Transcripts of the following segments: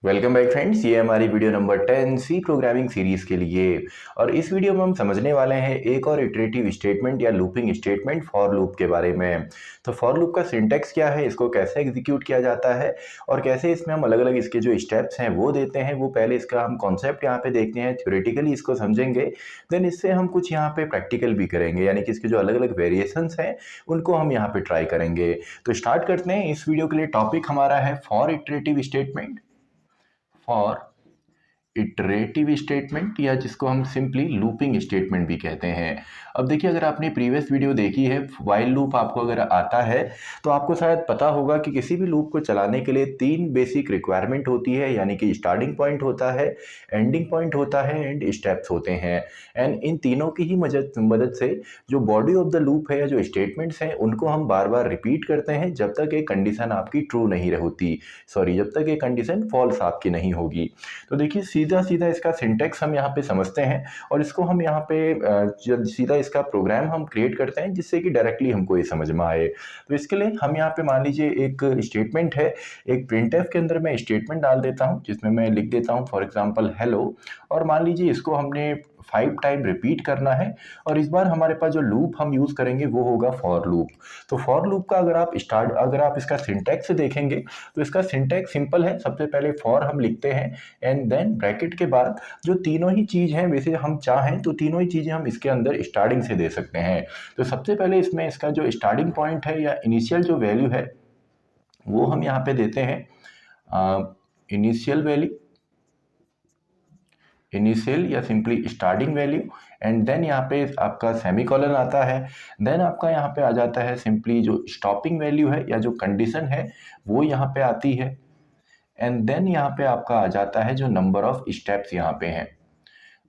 Welcome back friends, ये हमारी video number 10 C programming series के लिए। और इस वीडियो में हम समझने वाले हैं एक और इटरेटिव स्टेटमेंट या लूपिंग स्टेटमेंट फॉर लूप के बारे में। तो फॉर लूप का सिंटैक्स क्या है, इसको कैसे एग्जीक्यूट किया जाता है और कैसे इसमें हम अलग अलग इसके जो स्टेप्स हैं वो देते हैं। वो पहले इसका हम कॉन्सेप्ट यहाँ पे देखते हैं, थ्योरेटिकली इसको समझेंगे, देन इससे हम कुछ यहाँ पे प्रैक्टिकल भी करेंगे, यानी कि इसके जो अलग अलग वेरिएशंस हैं उनको हम यहाँ पे ट्राई करेंगे। तो स्टार्ट करते हैं। इस वीडियो के लिए टॉपिक हमारा है for iterative statement, for iterative statement, या जिसको हम सिंपली लूपिंग स्टेटमेंट भी कहते हैं। अब देखिए, अगर आपने प्रीवियस वीडियो देखी है, व्हाइल लूप आपको अगर आता है तो आपको शायद पता होगा कि किसी भी लूप को चलाने के लिए तीन बेसिक रिक्वायरमेंट होती है, यानी कि स्टार्टिंग पॉइंट होता है, एंडिंग पॉइंट होता है एंड स्टेप्स होते हैं। एंड इन तीनों की ही मदद से जो बॉडी ऑफ द लूप है या जो स्टेटमेंट्स हैं उनको हम बार बार रिपीट करते हैं जब तक एक कंडीशन आपकी ट्रू नहीं होती, जब तक एक कंडीशन फॉल्स आपकी नहीं होगी। तो देखिए, सीधा सीधा इसका सिंटेक्स हम यहाँ पे समझते हैं और इसको हम यहाँ पे सीधा इसका प्रोग्राम हम क्रिएट करते हैं जिससे कि डायरेक्टली हमको ये समझ में आए। तो इसके लिए हम यहाँ पे मान लीजिए एक स्टेटमेंट है, एक प्रिंटफ के अंदर मैं स्टेटमेंट डाल देता हूँ जिसमें मैं लिख देता हूँ फॉर एग्जांपल हेलो, और मान लीजिए इसको हमने 5 टाइम रिपीट करना है। और इस बार हमारे पास जो लूप हम यूज करेंगे वो होगा फॉर लूप। तो फॉर लूप का अगर आप इसका सिंटेक्स देखेंगे तो इसका सिंटेक्स सिंपल है। सबसे पहले फॉर हम लिखते हैं एंड देन ब्रैकेट के बाद जो तीनों ही चीज हैं, वैसे हम चाहें तो तीनों ही चीजें हम इसके अंदर स्टार्टिंग से दे सकते हैं। तो सबसे पहले इसमें इसका जो स्टार्टिंग पॉइंट है या इनिशियल जो वैल्यू है वो हम यहाँ पे देते हैं इनिशियल वैल्यू, इनिशियल या simply starting value. And then यहाँ पे आपका सेमीकोलन आता है। देन आपका यहाँ पे आ जाता है सिंपली जो स्टॉपिंग वैल्यू है या जो कंडीशन है वो यहाँ पे आती है। एंड देन यहाँ पे आपका आ जाता है जो नंबर ऑफ स्टेप्स यहाँ पे हैं।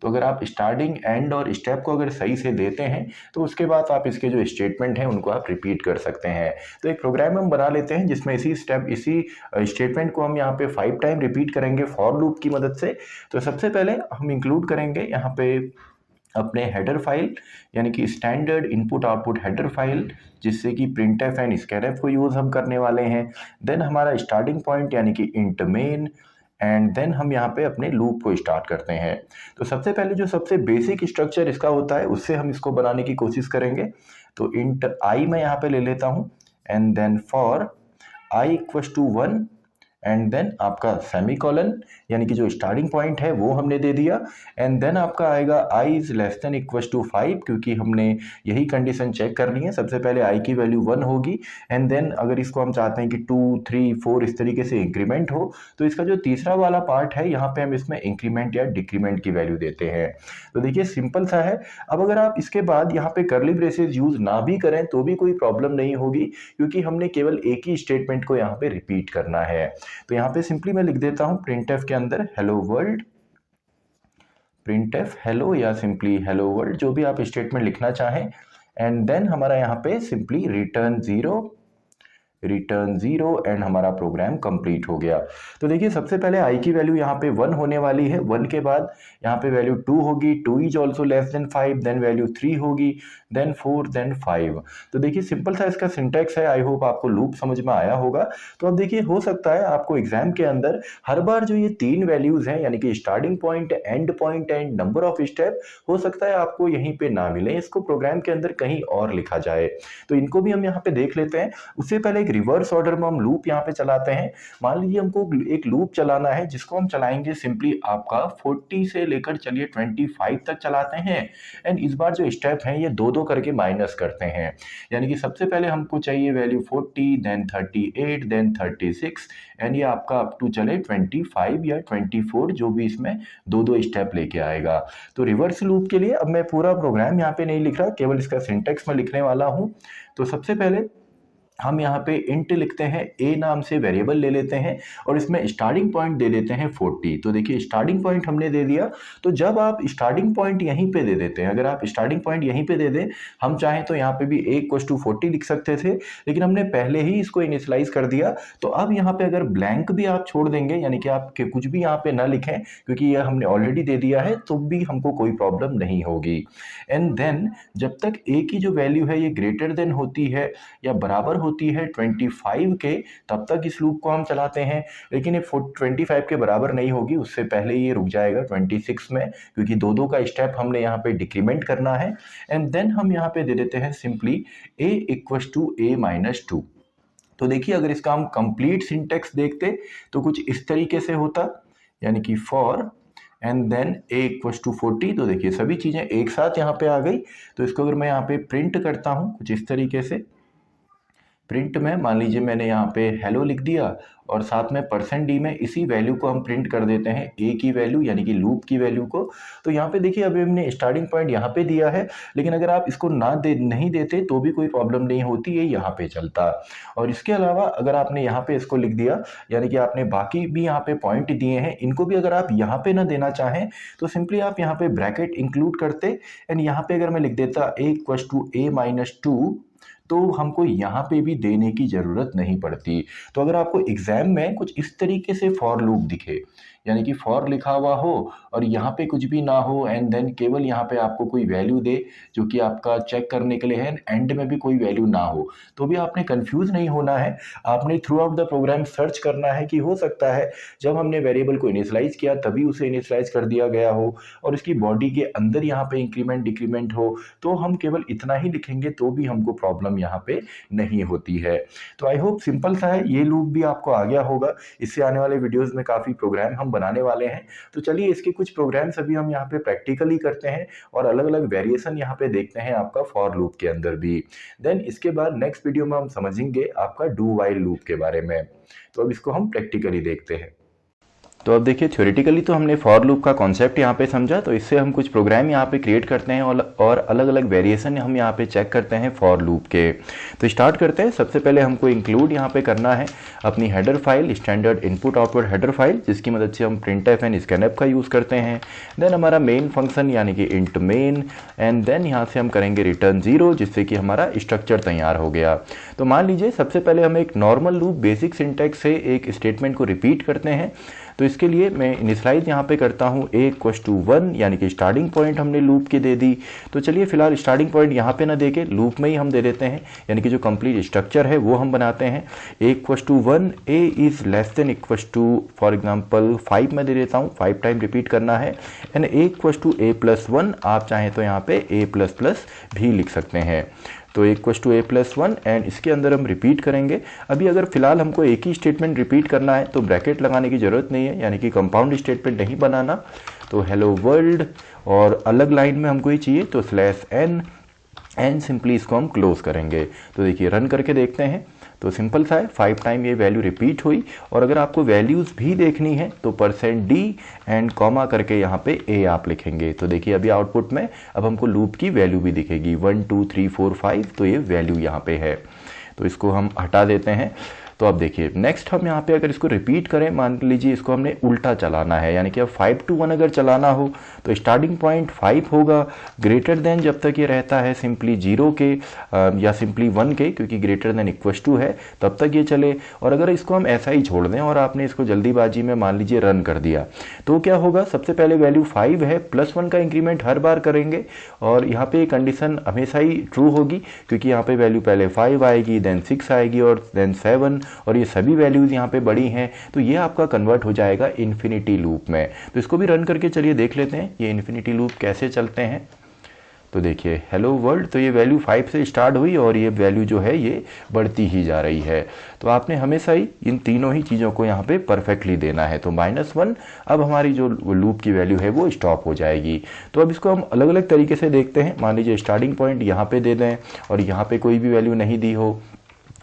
तो अगर आप स्टार्टिंग, एंड और स्टेप को अगर सही से देते हैं तो उसके बाद आप इसके जो स्टेटमेंट हैं उनको आप रिपीट कर सकते हैं। तो एक प्रोग्राम हम बना लेते हैं जिसमें इसी स्टेटमेंट को हम यहाँ पे 5 टाइम रिपीट करेंगे फॉर लूप की मदद से। तो सबसे पहले हम इंक्लूड करेंगे यहाँ पे अपने हेडर फाइल, यानी कि standard input output header file, जिससे कि प्रिंटफ एंड स्कैनफ को यूज़ हम करने वाले हैं। देन हमारा स्टार्टिंग पॉइंट यानी कि इंट मेन, एंड देन हम यहाँ पे अपने लूप को स्टार्ट करते हैं। तो सबसे पहले जो सबसे बेसिक स्ट्रक्चर इसका होता है उससे हम इसको बनाने की कोशिश करेंगे। तो इंट आई मैं यहाँ पे ले लेता हूँ and then for i equals to 1 and then आपका सेमीकोलन, यानी कि जो स्टार्टिंग पॉइंट है वो हमने दे दिया। एंड देन आपका आएगा i is less than equals to 5, क्योंकि हमने यही कंडीशन चेक करनी है। सबसे पहले आई की वैल्यू 1 होगी एंड देन अगर इसको हम चाहते हैं कि 2 3 4 इस तरीके से इंक्रीमेंट हो तो इसका जो तीसरा वाला पार्ट है यहाँ पे हम इसमें इंक्रीमेंट या डिक्रीमेंट की वैल्यू देते हैं। तो देखिए, सिंपल सा है। अब अगर आप इसके बाद यहाँ पे कर्ली ब्रेसेस यूज ना भी करें तो भी कोई प्रॉब्लम नहीं होगी, क्योंकि हमने केवल एक ही स्टेटमेंट को यहाँ पे रिपीट करना है। तो यहाँ पे सिंपली मैं लिख देता हूं प्रिंटफ के अंदर हेलो वर्ल्ड, प्रिंटफ हेलो या सिंपली हेलो वर्ल्ड, जो भी आप स्टेटमेंट लिखना चाहें। एंड देन हमारा यहाँ पे सिंपली रिटर्न जीरो एंड हमारा प्रोग्राम कंप्लीट हो गया। तो देखिए, सबसे पहले आई की वैल्यू यहाँ पे 1 होने वाली है। 1 के बाद यहाँ पे वैल्यू 2 होगी, 2 is also less than 5, then value 3 होगी, देन 4, देन 5। तो देखिए, सिंपल सा इसका सिंटैक्स है। आई होप आपको लूप समझ में आया होगा। तो अब देखिए, हो सकता है आपको एग्जाम के अंदर हर बार जो ये 3 वैल्यूज हैं, यानी कि starting point, and point and number of step, हो सकता है आपको यहीं पे ना मिले, इसको प्रोग्राम के अंदर कहीं और लिखा जाए। तो इनको भी हम यहाँ पे देख लेते हैं। उससे पहले रिवर्स ऑर्डर में हम लूप यहाँ पे चलाते हैं। मान लीजिए हमको एक लूप चलाना है जिसको हम चलाएंगे सिंपली आपका 40 से लेकर चलिए 25 तक चलाते हैं। एंड इस बार जो स्टेप हैं ये दो दो करके माइनस करते हैं, यानी कि सबसे पहले हमको चाहिए वैल्यू 40, देन 38, देन 36, एंड ये आपका अप टू चले 25 या 24, जो भी इसमें दो दो स्टेप लेके आएगा। तो रिवर्स लूप के लिए अब मैं पूरा प्रोग्राम यहाँ पे नहीं लिख रहा, केवल इसका सिंटेक्स में लिखने वाला हूँ। तो सबसे पहले हम यहाँ पे इंट लिखते हैं, ए नाम से वेरिएबल ले लेते हैं और इसमें स्टार्टिंग पॉइंट दे देते हैं 40। तो देखिए, स्टार्टिंग पॉइंट हमने दे दिया। तो जब आप स्टार्टिंग पॉइंट यहीं पे दे देते हैं, अगर आप स्टार्टिंग पॉइंट यहीं पे दे दें, हम चाहें तो यहाँ पे भी a इक्वल्स टू 40 लिख सकते थे, लेकिन हमने पहले ही इसको इनिशियलाइज कर दिया। तो अब यहाँ पे अगर ब्लैंक भी आप छोड़ देंगे, यानी कि आप कुछ भी यहाँ पे ना लिखें, क्योंकि यह हमने ऑलरेडी दे दिया है, तो भी हमको कोई प्रॉब्लम नहीं होगी। एंड देन जब तक a की जो वैल्यू है ये ग्रेटर देन होती है या बराबर होती है 25 के तब तक इस लूप को हम चलाते हैं, लेकिन ये 25 के बराबर नहीं होगी, उससे पहले ये रुक जाएगा 26 में, क्योंकि दो दो का स्टेप हमने यहाँ पे डिक्रीमेंट करना है। एंड देन हम यहाँ पे दे देते हैं simply a equals to a minus 2। तो देखिए अगर इसका हम कंप्लीट सिंटेक्स देखते तो कुछ इस तरीके से होता, यानी कि four and then a equals to 40। तो देखिए सभी चीज़ें एक साथ यहाँ पे आ गई। तो इसको अगर मैं यहाँ पे प्रिंट करता हूँ कुछ इस तरीके से, प्रिंट में मान लीजिए मैंने यहाँ पे हेलो लिख दिया और साथ में %d में इसी वैल्यू को हम प्रिंट कर देते हैं, a की वैल्यू यानी कि लूप की वैल्यू को। तो यहाँ पे देखिए अभी हमने स्टार्टिंग पॉइंट यहाँ पे दिया है, लेकिन अगर आप इसको नहीं देते तो भी कोई प्रॉब्लम नहीं होती, ये यहाँ पे चलता। और इसके अलावा अगर आपने यहाँ पे इसको लिख दिया, यानी कि आपने बाकी भी यहाँ पे पॉइंट दिए हैं, इनको भी अगर आप यहाँ पे ना देना चाहें तो सिंपली आप यहाँ पे ब्रैकेट इंक्लूड करते एंड यहाँ पे अगर मैं लिख देता a equals to a minus 2, तो हमको यहाँ पे भी देने की ज़रूरत नहीं पड़ती। तो अगर आपको एग्जाम में कुछ इस तरीके से फॉर लूप दिखे, यानी कि फॉर लिखा हुआ हो और यहाँ पे कुछ भी ना हो एंड देन केवल यहाँ पे आपको कोई वैल्यू दे जो कि आपका चेक करने के लिए है, एंड में भी कोई वैल्यू ना हो, तो भी आपने कंफ्यूज नहीं होना है। आपने throughout the program search करना है कि हो सकता है जब हमने वेरिएबल को इनिशियलाइज किया तभी उसे इनिशियलाइज कर दिया गया हो और इसकी बॉडी के अंदर यहाँ पे इंक्रीमेंट डिक्रीमेंट हो, तो हम केवल इतना ही लिखेंगे तो भी हमको प्रॉब्लम यहाँ पे नहीं होती है। तो आई होप सिंपल सा है, ये लूप भी आपको आ गया होगा। इससे आने वाले वीडियोस में काफ़ी प्रोग्राम हम बनाने वाले हैं, तो चलिए इसके कुछ प्रोग्राम्स अभी हम यहाँ पे प्रैक्टिकली करते हैं और अलग अलग वेरिएशन यहाँ पे देखते हैं आपका फॉर लूप के अंदर भी। देन इसके बाद नेक्स्ट वीडियो में हम समझेंगे आपका डू वाइल लूप के बारे में। तो अब इसको हम प्रैक्टिकली देखते हैं। तो अब देखिए थ्योरेटिकली तो हमने फॉर लूप का कॉन्सेप्ट यहाँ पे समझा, तो इससे हम कुछ प्रोग्राम यहाँ पे क्रिएट करते हैं और अलग अलग वेरिएशन हम यहाँ पे चेक करते हैं फॉर लूप के। तो स्टार्ट करते हैं। सबसे पहले हमको इंक्लूड यहाँ पे करना है अपनी header file, standard input output header file, जिसकी मदद से हम printf एंड scanf का यूज़ करते हैं। देन हमारा मेन फंक्शन यानी कि इंट मेन, एंड देन यहाँ से हम करेंगे रिटर्न 0, जिससे कि हमारा स्ट्रक्चर तैयार हो गया। तो मान लीजिए सबसे पहले हम एक नॉर्मल लूप बेसिक सिंटैक्स से एक स्टेटमेंट को रिपीट करते हैं। तो इसके लिए मैं इनिशियलाइज यहाँ पे करता हूँ a इक्वल्स टू 1, यानी कि स्टार्टिंग पॉइंट हमने लूप की दे दी। तो चलिए फिलहाल स्टार्टिंग पॉइंट यहाँ पे ना देके लूप में ही हम दे देते हैं, यानी कि जो कंप्लीट स्ट्रक्चर है वो हम बनाते हैं। a equals to 1, a is less than equals to for example 5 में दे देता हूँ, 5 टाइम रिपीट करना है। And a equals to a plus 1, आप चाहें तो यहाँ पे a प्लस प्लस भी लिख सकते हैं। तो equals to a plus 1 and इसके अंदर हम रिपीट करेंगे। अभी अगर फिलहाल हमको एक ही स्टेटमेंट रिपीट करना है तो ब्रैकेट लगाने की ज़रूरत नहीं है, यानी कि कंपाउंड स्टेटमेंट नहीं बनाना। तो हेलो वर्ल्ड और अलग लाइन में हमको ये चाहिए तो /n एंड सिंपली इसको हम क्लोज करेंगे। तो देखिए रन करके देखते हैं। तो सिंपल सा है, 5 टाइम ये वैल्यू रिपीट हुई। और अगर आपको वैल्यूज़ भी देखनी है तो %d एंड कॉमा करके यहाँ पे a आप लिखेंगे। तो देखिए अभी आउटपुट में अब हमको लूप की वैल्यू भी दिखेगी 1 2 3 4 5, तो ये वैल्यू यहाँ पे है। तो इसको हम हटा देते हैं। तो अब देखिए नेक्स्ट हम यहाँ पे अगर इसको रिपीट करें, मान लीजिए इसको हमने उल्टा चलाना है, यानी कि अब 5 to 1 अगर चलाना हो तो स्टार्टिंग पॉइंट 5 होगा, ग्रेटर देन जब तक ये रहता है सिंपली 0 के या सिंपली 1 के, क्योंकि ग्रेटर देन इक्वल्स टू है तब तक ये चले। और अगर इसको हम ऐसा ही छोड़ दें और आपने इसको जल्दीबाजी में मान लीजिए रन कर दिया, तो क्या होगा, सबसे पहले वैल्यू 5 है, +1 का इंक्रीमेंट हर बार करेंगे और यहाँ पे कंडीशन हमेशा ही ट्रू होगी, क्योंकि यहाँ पे वैल्यू पहले 5 आएगी, देन 6 आएगी और देन 7, और ये सभी वैल्यूज़ यहाँ पे बड़ी हैं। तो ये आपका कन्वर्ट हो जाएगा इन्फिनिटी लूप में। तो इसको भी रन करके चलिए देख लेते हैं ये इन्फिनिटी लूप कैसे चलते हैं। तो देखिए हेलो वर्ल्ड, तो ये वैल्यू 5 से स्टार्ट हुई और ये वैल्यू जो है ये बढ़ती ही जा रही है। तो आपने हमेशा ही इन तीनों ही चीज़ों को यहाँ पे परफेक्टली देना है। तो -1 अब हमारी जो लूप की वैल्यू है वो स्टॉप हो जाएगी। तो अब इसको हम अलग अलग तरीके से देखते हैं। मान लीजिए स्टार्टिंग पॉइंट यहाँ पे दे दें और यहाँ पे कोई भी वैल्यू नहीं दी हो,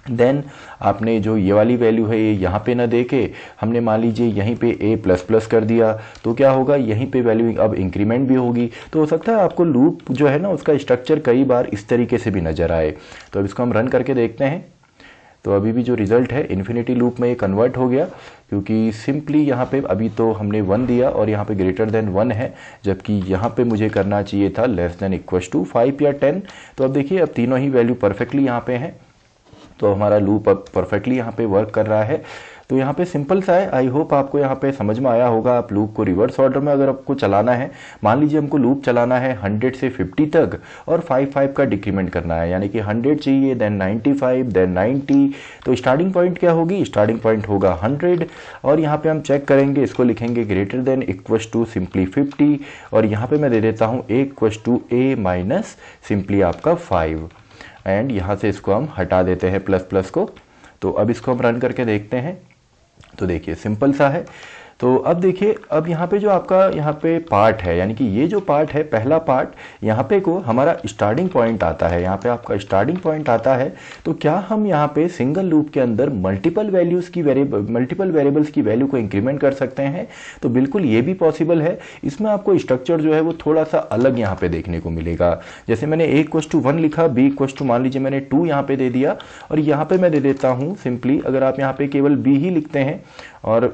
देन आपने जो ये वाली वैल्यू है ये यहाँ पे ना दे के हमने मान लीजिए यहीं पे a++ कर दिया, तो क्या होगा, यहीं पे वैल्यू अब इंक्रीमेंट भी होगी। तो हो सकता है आपको लूप जो है ना उसका स्ट्रक्चर कई बार इस तरीके से भी नज़र आए। तो अब इसको हम रन करके देखते हैं। तो अभी भी जो रिज़ल्ट है इन्फिनिटी लूप में ये कन्वर्ट हो गया, क्योंकि सिंपली यहाँ पे अभी तो हमने 1 दिया और यहाँ पे ग्रेटर देन 1 है, जबकि यहाँ पे मुझे करना चाहिए था लेस देन इक्वल्स टू 5 या 10। तो अब देखिए अब तीनों ही वैल्यू परफेक्टली यहाँ पे हैं, तो हमारा लूप अब परफेक्टली यहाँ पे वर्क कर रहा है। तो यहाँ पे सिंपल सा है। आई होप आपको यहाँ पे समझ में आया होगा। आप लूप को रिवर्स ऑर्डर में अगर आपको चलाना है, मान लीजिए हमको लूप चलाना है 100 से 50 तक और 5 का डिक्रीमेंट करना है, यानी कि 100 चाहिए, देन 95, देन 90। तो स्टार्टिंग पॉइंट क्या होगी? स्टार्टिंग पॉइंट होगा 100 और यहाँ पे हम चेक करेंगे, इसको लिखेंगे greater than equals to simply 50 और यहाँ पे मैं दे देता हूँ a equals to a minus simply आपका 5 एंड यहाँ से इसको हम हटा देते हैं प्लस प्लस को। तो अब इसको हम रन करके देखते हैं। तो देखिए सिंपल सा है। तो अब देखिए, अब यहाँ पे जो आपका यहाँ पे पार्ट है, यानी कि ये जो पार्ट है, पहला पार्ट यहाँ पे को हमारा स्टार्टिंग पॉइंट आता है, यहाँ पे आपका स्टार्टिंग पॉइंट आता है। तो क्या हम यहाँ पे सिंगल लूप के अंदर मल्टीपल वेरिएबल्स की वैल्यू को इंक्रीमेंट कर सकते हैं? तो बिल्कुल ये भी पॉसिबल है। इसमें आपको स्ट्रक्चर जो है वो थोड़ा सा अलग यहाँ पे देखने को मिलेगा। जैसे मैंने a इक्वस टू 1 लिखा, b इक्वस टू मान लीजिए मैंने 2 यहाँ पे दे दिया और यहाँ पे मैं दे देता हूँ सिंपली, अगर आप यहाँ पे केवल b ही लिखते हैं और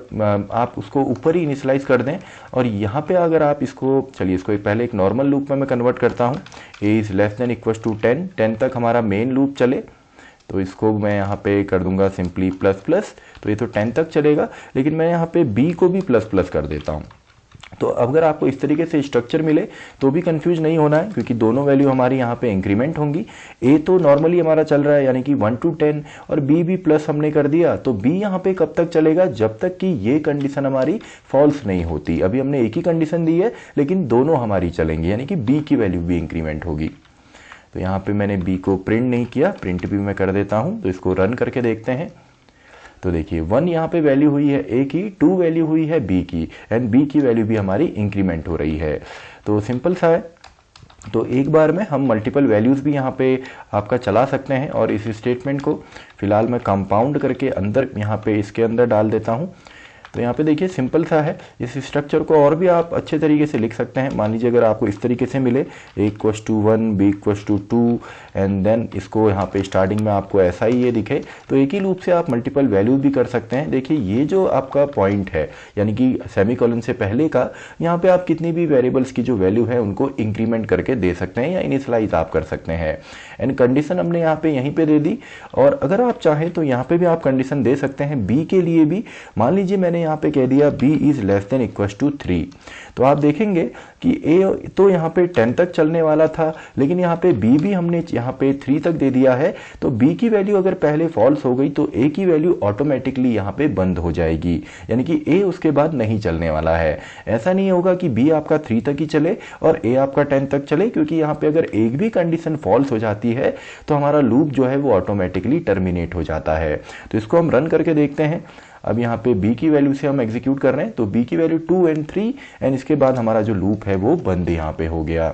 आप उसको ऊपर ही इनिशियलाइज कर दें और यहाँ पे अगर आप इसको, चलिए इसको पहले एक नॉर्मल लूप में मैं कन्वर्ट करता हूँ। a is less than equals to 10 तक हमारा मेन लूप चले, तो इसको मैं यहाँ पे कर दूंगा सिंपली प्लस प्लस। तो ये तो 10 तक चलेगा, लेकिन मैं यहाँ पे b को भी प्लस प्लस कर देता हूँ। तो अगर आपको इस तरीके से स्ट्रक्चर मिले तो भी कंफ्यूज नहीं होना है, क्योंकि दोनों वैल्यू हमारी यहाँ पे इंक्रीमेंट होंगी। a तो नॉर्मली हमारा चल रहा है यानी कि 1 to 10 और b भी प्लस हमने कर दिया। तो b यहाँ पे कब तक चलेगा? जब तक कि ये कंडीशन हमारी फॉल्स नहीं होती। अभी हमने एक ही कंडीशन दी है लेकिन दोनों हमारी चलेंगी, यानी कि b की वैल्यू भी इंक्रीमेंट होगी। तो यहाँ पे मैंने b को प्रिंट नहीं किया, प्रिंट भी मैं कर देता हूँ। तो इसको रन करके देखते हैं। तो देखिए 1 यहाँ पे वैल्यू हुई है a की, 2 वैल्यू हुई है b की एंड b की वैल्यू भी हमारी इंक्रीमेंट हो रही है। तो सिंपल सा है। तो एक बार में हम मल्टीपल वैल्यूज़ भी यहाँ पे आपका चला सकते हैं और इस स्टेटमेंट को फिलहाल मैं कंपाउंड करके अंदर यहाँ पे इसके अंदर डाल देता हूँ। तो यहाँ पे देखिए सिंपल सा है। इस स्ट्रक्चर को और भी आप अच्छे तरीके से लिख सकते हैं। मान लीजिए अगर आपको इस तरीके से मिले a equals to 1, b equals to 2 and then इसको यहाँ पे स्टार्टिंग में आपको ऐसा ही ये दिखे, तो एक ही लूप से आप मल्टीपल वैल्यूज भी कर सकते हैं। देखिए ये जो आपका पॉइंट है, यानी कि सेमीकोलन से पहले का, यहाँ पे आप कितनी भी वेरिएबल्स की जो वैल्यू है उनको इंक्रीमेंट करके दे सकते हैं या इनिशियलाइज आप कर सकते हैं। एंड कंडीशन हमने यहाँ पे यहीं पे दे दी और अगर आप चाहें तो यहाँ पे भी आप कंडीशन दे सकते हैं b के लिए भी। मान लीजिए मैंने यहाँ पे कह दिया b is less than equals to 3, तो आप देखेंगे कि a तो यहाँ पे 10 तक चलने वाला था, लेकिन यहाँ पे b भी हमने यहाँ पे 3 तक दे दिया है। तो b की वैल्यू अगर पहले फॉल्स हो गई तो a की वैल्यू ऑटोमेटिकली यहाँ पे बंद हो जाएगी, यानी कि a उसके बाद नहीं चलने वाला है। ऐसा नहीं होगा कि b आपका 3 तक ही चले और a आपका 10 तक चले, क्योंकि यहाँ पे अगर एक भी कंडीशन फॉल्स हो जाती है तो हमारा लूप जो है वो ऑटोमेटिकली टर्मिनेट हो जाता है। तो इसको हम रन करके देखते हैं। अब यहाँ पे b की वैल्यू से हम एग्जीक्यूट कर रहे हैं, तो b की वैल्यू 2 एंड 3 एंड इसके बाद हमारा जो लूप है वो बंद यहाँ पे हो गया।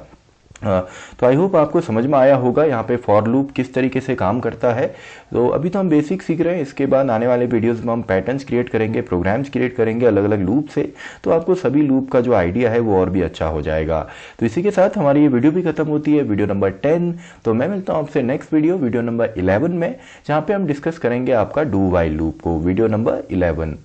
तो आई होप आपको समझ में आया होगा यहाँ पे फॉर लूप किस तरीके से काम करता है। तो अभी तो हम बेसिक सीख रहे हैं, इसके बाद आने वाले वीडियोस में हम पैटर्न्स क्रिएट करेंगे, प्रोग्राम्स क्रिएट करेंगे अलग अलग लूप से, तो आपको सभी लूप का जो आइडिया है वो और भी अच्छा हो जाएगा। तो इसी के साथ हमारी ये वीडियो भी खत्म होती है, वीडियो नंबर 10। तो मैं मिलता हूँ आपसे नेक्स्ट वीडियो नंबर 11 में, जहाँ पे हम डिस्कस करेंगे आपका डू वाइल लूप को, वीडियो नंबर 11।